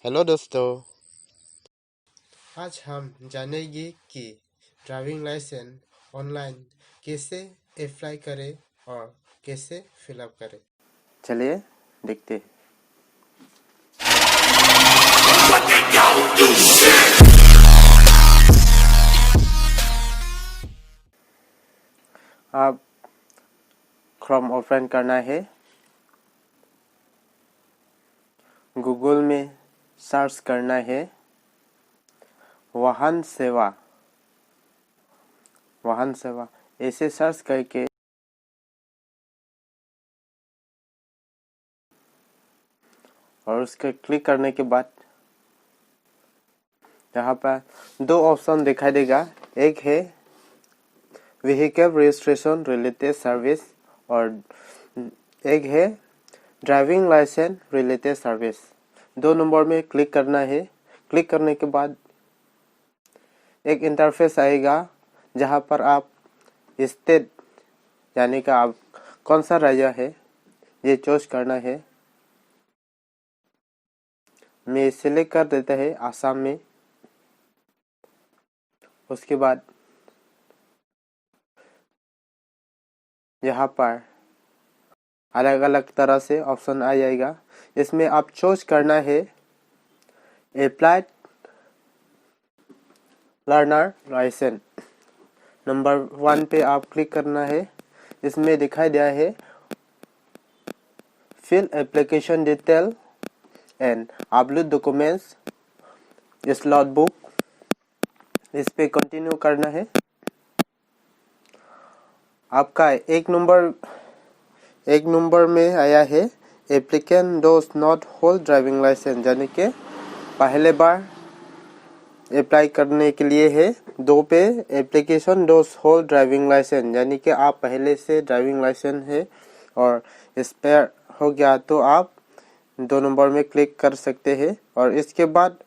Hello दोस्तों। आज हम जानेंगे कि ड्राइविंग लाइसेंस ऑनलाइन कैसे अप्लाई करें और कैसे फिलअप करें। चलिए देखते हैं। आप क्रोम ओपन करना है, गूगल में सर्च करना है वाहन सेवा। ऐसे सर्च करके और उसके क्लिक करने के बाद यहाँ पर दो ऑप्शन दिखाई देगा। एक है व्हीकल रजिस्ट्रेशन रिलेटेड सर्विस और एक है driving licence related service. 2 number में क्लिक करना है। क्लिक करने के बाद एक इंटरफेस आएगा जहाँ पर आप स्टेट यानी कि आप कौन सा राज्य है ये चूज करना है। मैं सिलेक्ट कर देता है आसाम में। उसके बाद यहाँ पर अलग अलग तरह से ऑप्शन आ जाएगा। इसमें आप चूज करना है अप्लाइड लर्नर लाइसेंस। नंबर 1 पे आप क्लिक करना है। इसमें दिखाई दिया है fill application detail and upload documents slot book. इस पे कंटिन्यू करना है। आपका एक नंबर में आया है applicant does not hold driving licence, यानी कि पहले बार अप्लाई करने के लिए है। 2 पे application does hold driving licence, यानी कि आप पहले से ड्राइविंग लाइसेंस है और एक्सपायर हो गया तो आप 2 नंबर में क्लिक कर सकते हैं। और इसके बाद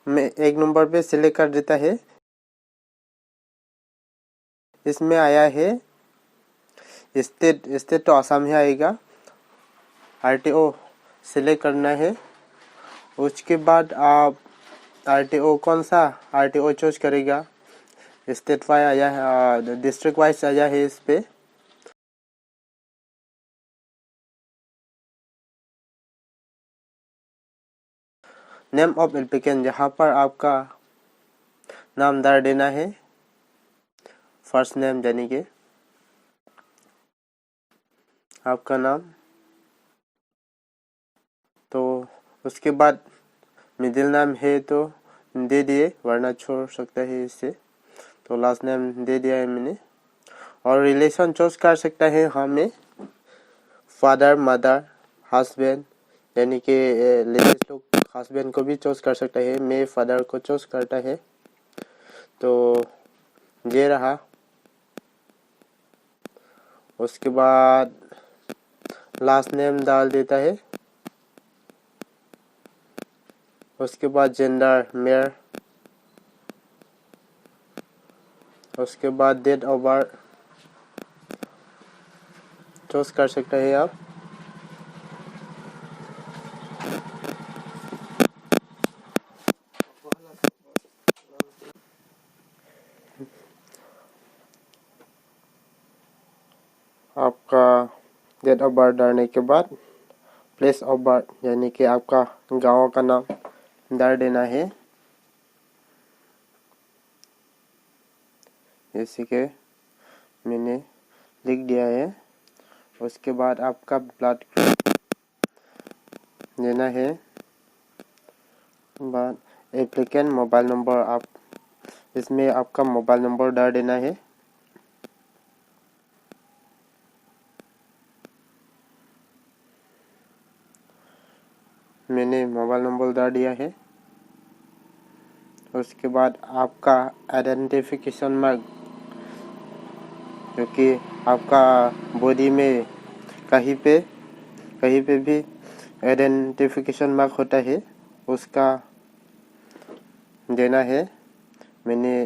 मैं 1 नंबर पे सिलेक्ट कर देता है। इसमें आया है स्टेट तो आसाम ही आएगा। आरटीओ सिलेक्ट करना है। उसके बाद आप आरटीओ कौन सा आरटीओ चूज करेगा। स्टेट वाइज आया है, डिस्ट्रिक्ट वाइज आया है। इस पे नेम ऑफ एप्लीकेंट, जहाँ पर आपका नाम डाल देना है। फर्स्ट नेम यानी कि आपका नाम, तो उसके बाद मिडिल नाम है तो दे दिए, वरना छोड़ सकता है इससे। तो लास्ट नेम दे दिया है मैंने। और रिलेशन चूज कर सकता है हमें फादर मदर हस्बैंड, यानी कि लेडीज लोग हस्बैंड को भी चूज कर सकता है। मैं फादर को चूज करता है तो ये रहा। उसके बाद लास्ट नेम डाल देता है। उसके बाद जेंडर मेल। उसके बाद डेट ऑफ बर्थ चूज कर सकते हैं आप। आपका डेट ऑफ बर्थ डालने के बाद प्लेस ऑफ बर्थ यानी कि आपका गांव का नाम डाल देना है। जैसे कि मैंने लिख दिया है। उसके बाद आपका ब्लड ग्रुप देना है। बाद एप्लीकेंट मोबाइल नंबर, आप इसमें आपका मोबाइल नंबर डाल देना है। मैंने मोबाइल नंबर डाल दिया है। उसके बाद आपका आइडेंटिफिकेशन मार्क, क्योंकि आपका बॉडी में कहीं पे भी आइडेंटिफिकेशन मार्क होता है, उसका देना है। मैंने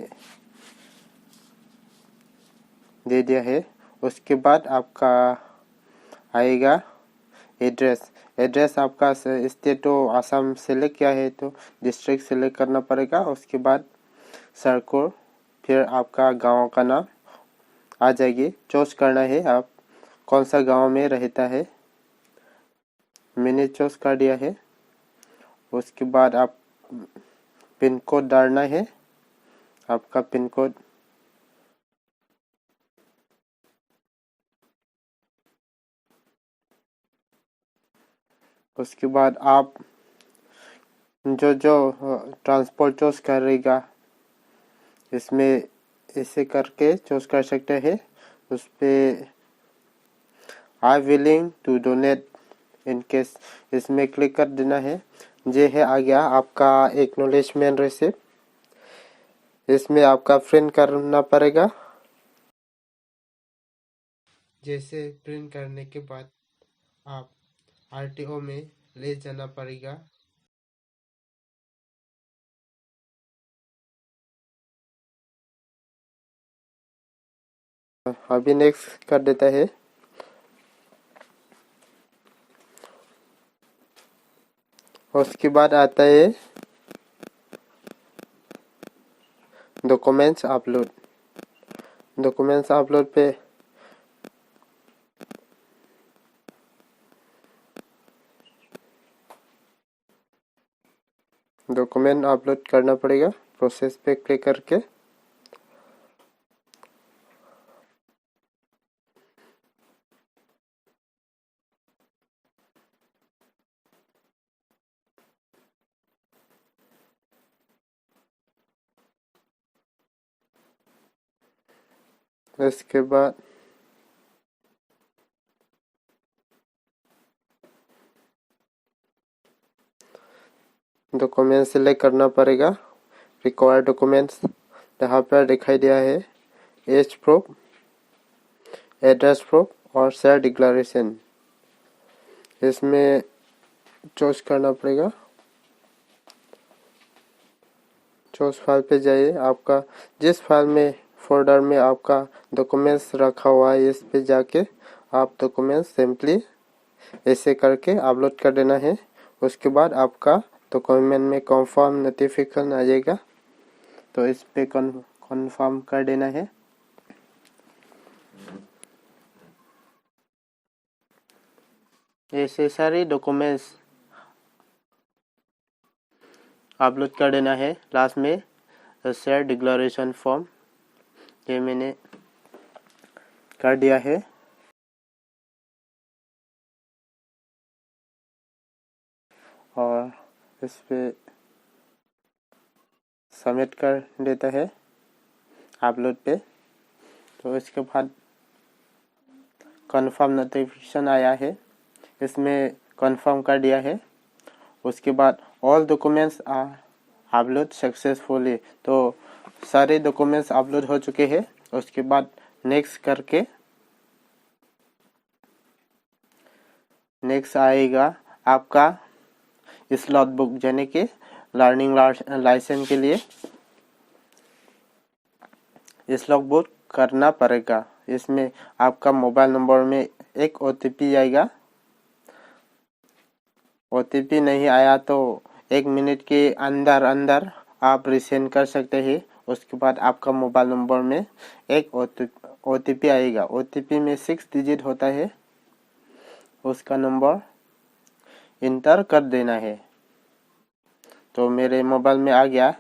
दे दिया है। उसके बाद आपका आएगा एड्रेस। एड्रेस आपका स्टेट तो आसाम सेलेक्ट किया है तो डिस्ट्रिक्ट सेलेक्ट करना पड़ेगा। उसके बाद सर्कल, फिर आपका गांव का नाम आ जाएगी। चूज करना है आप कौन सा गांव में रहता है। मैंने चूज कर दिया है। उसके बाद आप पिन कोड डालना है, आपका पिन कोड। उसके बाद आप जो ट्रांसपोर्ट चूज करेगा इसमें ऐसे करके चूज कर सकते हैं। उस पे I willing to donate in case इसमें क्लिक कर देना है। ये है आ गया आपका एक्नॉलेजमेंट रिसिप्ट। इसमें आपका प्रिंट करना पड़ेगा। जैसे प्रिंट करने के बाद आप आरटीओ में ले जाना पड़ेगा। अभी नेक्स्ट कर देता है। उसके बाद आता है डॉक्यूमेंट्स अपलोड। डॉक्यूमेंट्स अपलोड पे डॉक्यूमेंट अपलोड करना पड़ेगा। प्रोसेस पे क्लिक करके इसके बाद डॉक्यूमेंट सिलेक्ट करना पड़ेगा। रिक्वायर्ड डॉक्यूमेंट्स यहाँ पर दिखाई दिया है, एज प्रूफ, एड्रेस प्रूफ और शेयर डिक्लेरेशन। इसमें चूज करना पड़ेगा। चूज फाइल पे जाइए। आपका जिस फाइल में फोल्डर में आपका डॉक्यूमेंट्स रखा हुआ है इस पे जाके आप डॉक्यूमेंट्स सिंपली ऐसे करके अपलोड कर देना है। उसके बाद आपका डॉक्यूमेंट में कंफर्म नोटिफिकेशन आ जाएगा, तो इस पे कंफर्म कर देना है। ऐसे सारे डॉक्यूमेंट्स अपलोड कर देना है। लास्ट में शेयर डिक्लेरेशन फॉर्म ये मैंने कर दिया है। और इस पे सबमिट कर देता है अपलोड पे। तो इसके बाद कंफर्म नोटिफिकेशन आया है, इसमें कंफर्म कर दिया है। उसके बाद all documents are upload successfully, तो सारे डॉक्यूमेंट्स अपलोड हो चुके हैं। उसके बाद नेक्स्ट करके नेक्स्ट आएगा आपका स्लॉट बुक, यानी कि लर्निंग लाइसेंस के लिए स्लॉट बुक करना पड़ेगा। इसमें आपका मोबाइल नंबर में एक ओटीपी आएगा। ओटीपी नहीं आया तो 1 मिनट के अंदर अंदर आप रिसेंड कर सकते हैं। उसके बाद आपका मोबाइल नंबर में एक ओटीपी आएगा। ओटीपी में 6 डिजिट होता है, उसका नंबर इंटर कर देना है। तो मेरे मोबाइल में आ गया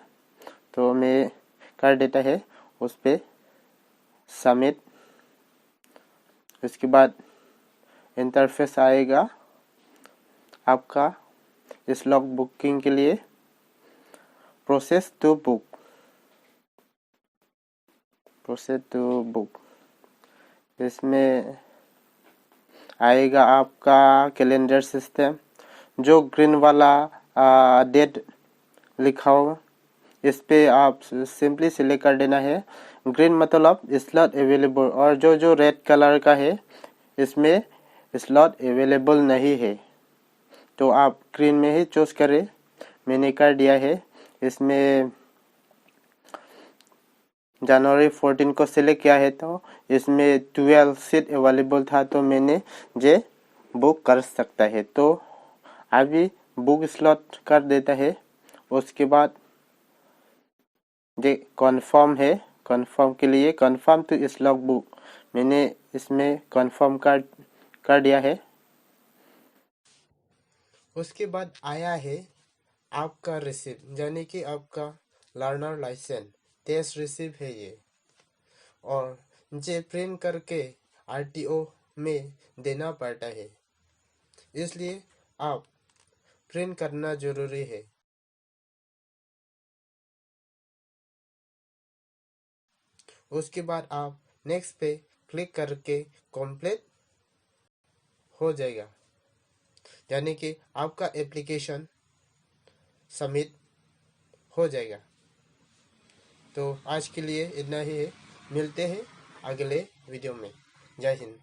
तो मैं कर देता है उस पे सबमिट। उसके बाद इंटरफेस आएगा आपका स्लॉट बुकिंग के लिए। प्रोसेस टू बुक इसमें आएगा आपका कैलेंडर सिस्टम। जो ग्रीन वाला डेट लिखा हो इस पे आप सिंपली सिलेक्ट कर देना है। ग्रीन मतलब स्लॉट अवेलेबल, और जो रेड कलर का है इसमें स्लॉट अवेलेबल नहीं है, तो आप ग्रीन में ही चूज करें। मैंने कर दिया है। इसमें जनवरी 14 को सिलेक्ट किया है, तो इसमें 12 सीट अवेलेबल था, तो मैंने ये बुक कर सकता है। तो अभी बुक स्लॉट कर देता है। उसके बाद ये कन्फर्म है, कन्फर्म के लिए कन्फर्म टू इस लॉग बुक मैंने इसमें कन्फर्म कर दिया है। उसके बाद आया है आपका रिसिप्ट, यानी कि आपका लर्नर लाइसेंस टेस्ट रिसिप्ट है ये, और ये प्रिंट करके आरटीओ में देना पड़ता है, इसलिए आप प्रिंट करना जरूरी है। उसके बाद आप नेक्स्ट पे क्लिक करके कंप्लीट हो जाएगा, यानी कि आपका एप्लीकेशन सबमिट हो जाएगा। तो आज के लिए इतना ही है, मिलते हैं अगले वीडियो में। जय हिंद।